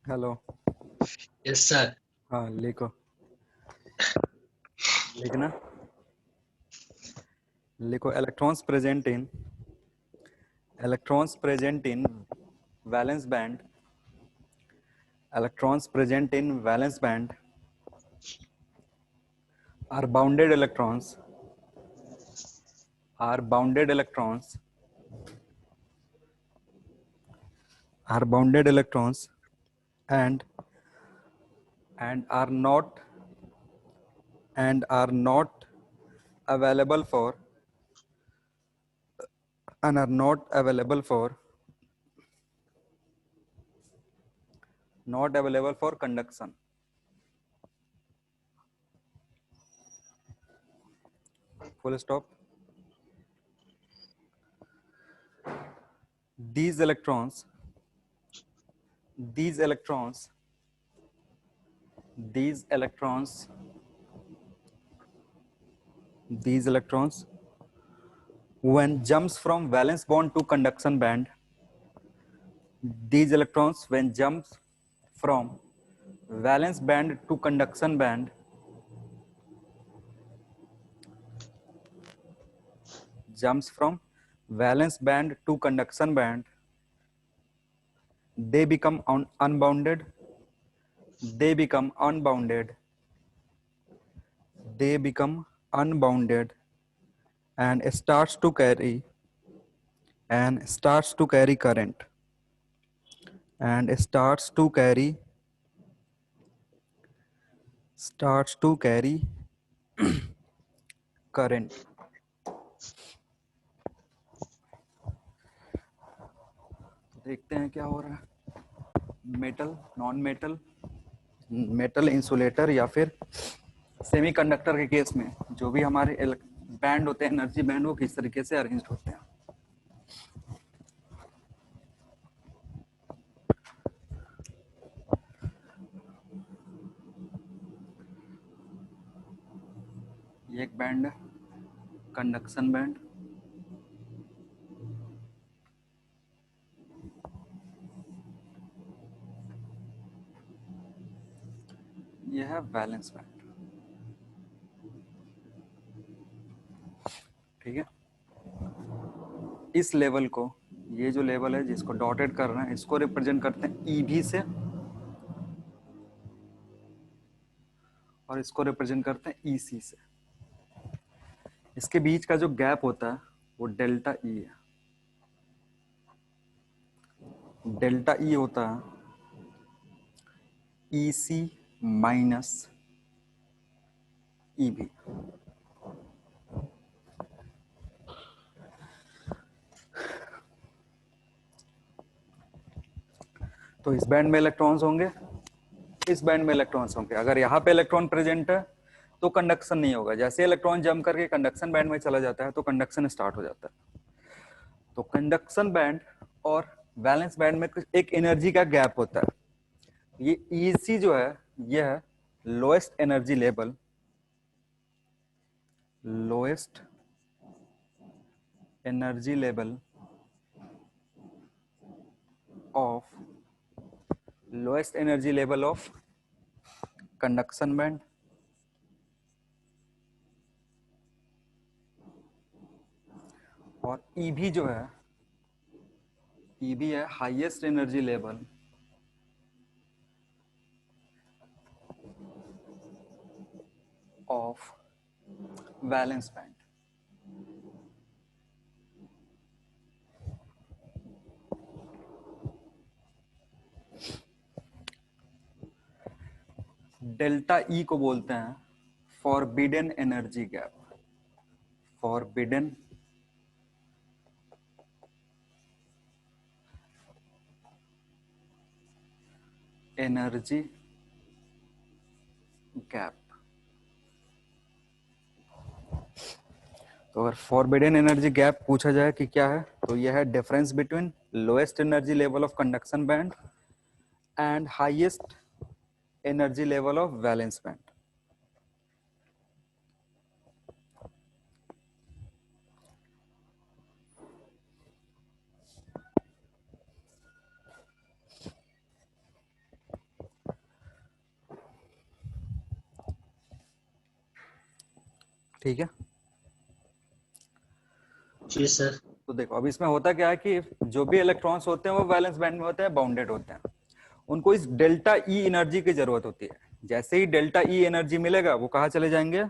Hello. Yes sir. हाँ लिखो, लिखना। लिखो electrons present in valence band. Electrons present in valence band are bounded electrons. Are bounded electrons. Are bounded electrons and and are not are not available for and are not available for conduction. Full stop. These electrons these electrons these electrons these electrons when jumps from valence bond to conduction band, these electrons when jumps from valence band to conduction band, jumps from valence band to conduction band, they become unbounded. They become unbounded. They become unbounded and starts to carry current and starts to carry current. देखते हैं क्या हो रहा है। Metal, non metal, metal insulator या फिर semiconductor के case में जो भी हमारे बैंड होते हैं, एनर्जी बैंड, वो किस तरीके से अरेंज होते हैं। ये एक बैंड है, कंडक्शन बैंड। ये है वैलेंस बैंड। ठीक है, इस लेवल को, ये जो लेवल है जिसको डॉटेड कर रहे हैं, इसको रिप्रेजेंट करते हैं ईवी से और इसको रिप्रेजेंट करते हैं ईसी से। इसके बीच का जो गैप होता है वो डेल्टा ई है। डेल्टा ई होता है ईसी माइनस ईवी। तो इस बैंड में इलेक्ट्रॉन्स होंगे, इस बैंड में इलेक्ट्रॉन्स होंगे। अगर यहाँ पे इलेक्ट्रॉन प्रेजेंट है तो कंडक्शन नहीं होगा। जैसे इलेक्ट्रॉन जंप करके कंडक्शन बैंड में चला जाता है तो कंडक्शन स्टार्ट हो जाता है। तो कंडक्शन बैंड और वैलेंस बैंड में एक एनर्जी का गैप होता है। ये ईसी जो है, यह है lowest energy level, lowest energy level of lowest energy level of conduction band. और ईवी जो है, ईवी है highest energy level of valence band. Delta E को बोलते हैं forbidden energy gap. Forbidden energy gap. तो अगर फॉरबिडन एनर्जी गैप पूछा जाए कि क्या है, तो यह है difference between lowest energy level of conduction band and highest energy level of valence band. ठीक है। जी सर। तो देखो अब इसमें होता क्या है कि जो भी इलेक्ट्रॉन्स होते हैं वो वैलेंस बैंड में होते हैं, बाउंडेड होते हैं, उनको इस डेल्टा ई एनर्जी की जरूरत होती है। जैसे ही डेल्टा ई एनर्जी मिलेगा वो कहाँ चले जाएंगे,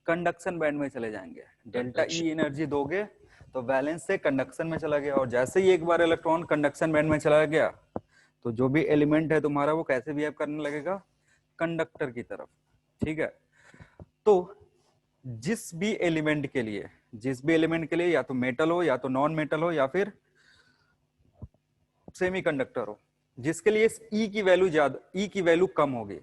कंडक्शन बैंड में चले जाएंगे। Delta E conduction. एनर्जी दोगे तो वैलेंस से कंडक्शन में चला गया, और जैसे ही एक बार इलेक्ट्रॉन कंडक्शन बैंड में चला गया तो जो भी एलिमेंट है तुम्हारा वो कैसे बिहेव करने लगेगा, कंडक्टर की तरफ। ठीक है। तो जिस भी एलिमेंट के लिए, या तो मेटल हो या तो नॉन मेटल हो या फिर सेमीकंडक्टर हो, जिसके लिए ई की वैल्यू ज्यादा, ई की वैल्यू कम होगी,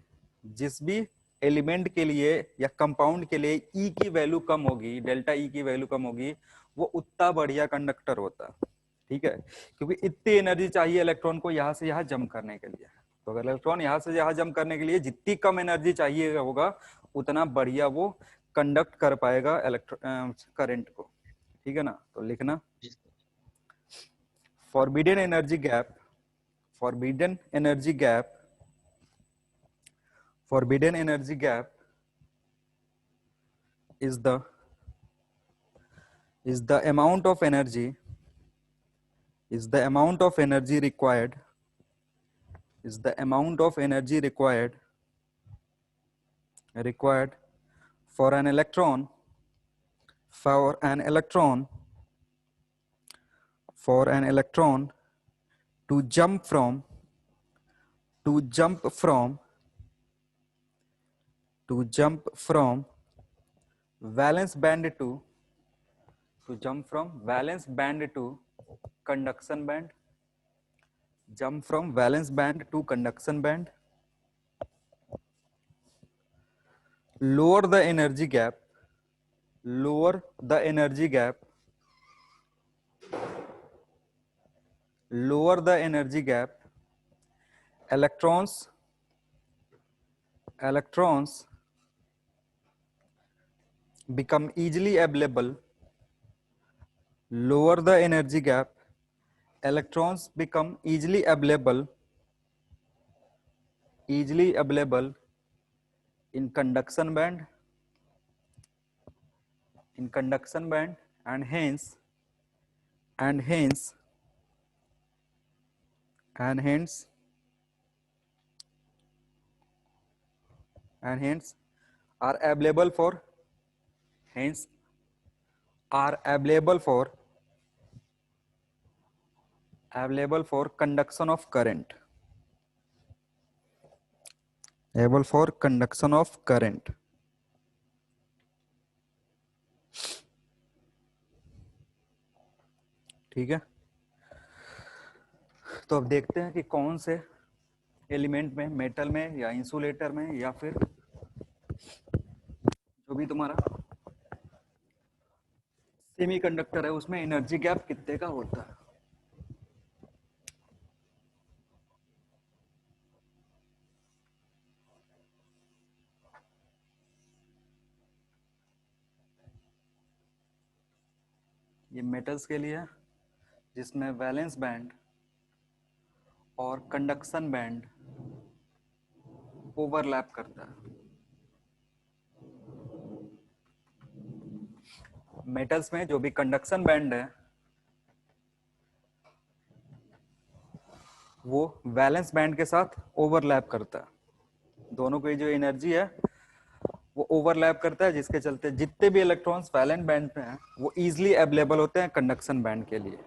जिस भी एलिमेंट के लिए या कंपाउंड के लिए ई की वैल्यू कम होगी, डेल्टा ई की वैल्यू कम होगी, वो उतना बढ़िया कंडक्टर होता है। ठीक है, क्योंकि इतनी एनर्जी चाहिए इलेक्ट्रॉन को यहां से यहां जंप करने के लिए। तो अगर इलेक्ट्रॉन यहां से यहां जंप करने के लिए जितनी कम एनर्जी चाहिए होगा, उतना बढ़िया वो कंडक्ट कर पाएगा करंट को। ठीक है ना। तो लिखना forbidden energy gap, forbidden energy gap, forbidden energy gap is the amount of energy, is the amount of energy required, is the amount of energy required for an electron, for an electron, for an electron to jump from, to jump from, to jump from valence band to jump from valence band to conduction band, jump from valence band to conduction band, lower the energy gap, lower the energy gap, lower the energy gap, electrons, electrons become easily available, lower the energy gap, electrons become easily available, easily available in conduction band, in conduction band, and hence, and hence, and hence, and hence are available for, hence are available for conduction of current, able for conduction of current। ठीक है। तो अब देखते हैं कि कौन से element में, मेटल में या इंसुलेटर में या फिर जो भी तुम्हारा सेमीकंडक्टर है उसमें एनर्जी गैप कितने का होता है। ये मेटल्स के लिए है, जिसमें वैलेंस बैंड और कंडक्शन बैंड ओवरलैप करता है। मेटल्स में जो भी कंडक्शन बैंड है वो वैलेंस बैंड के साथ ओवरलैप करता है। दोनों की जो एनर्जी है वो ओवरलैप करता है, जिसके चलते जितने भी इलेक्ट्रॉन्स वैलेंस बैंड पे हैं वो इजीली अवेलेबल होते हैं कंडक्शन बैंड के लिए।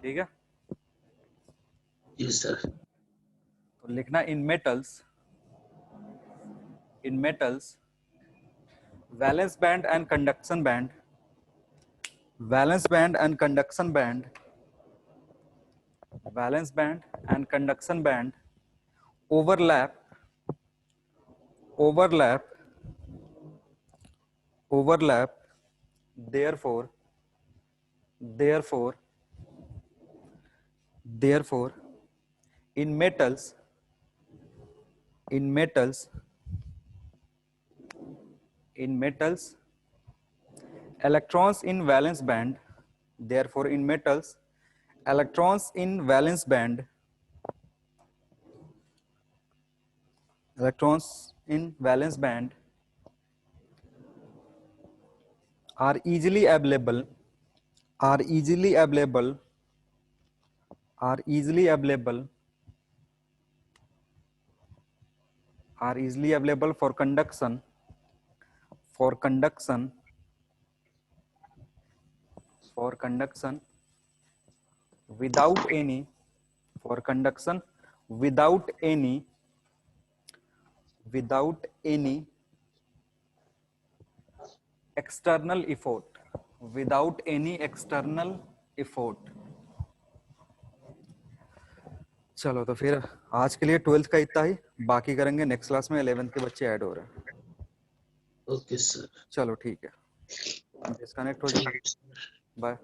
ठीक है। जी सर। तो लिखना इन metals, in metals valence band and conduction band, valence band and conduction band, valence band and conduction band overlap, overlap, overlap, therefore, therefore, therefore in metals, in metals, in metals electrons in valence band, therefore in metals electrons in valence band, electrons in valence band are easily available are easily available are easily available are easily available for conduction for conduction for conduction without any for conduction without any external effort without any external effort। चलो तो फिर आज के लिए 12th का इतना ही, बाकी करेंगे नेक्स्ट क्लास में। 11th के बच्चे ऐड हो रहे हैं। Okay sir. चलो ठीक है, डिस्कनेक्ट हो जाओ, थैंक यू। बाय।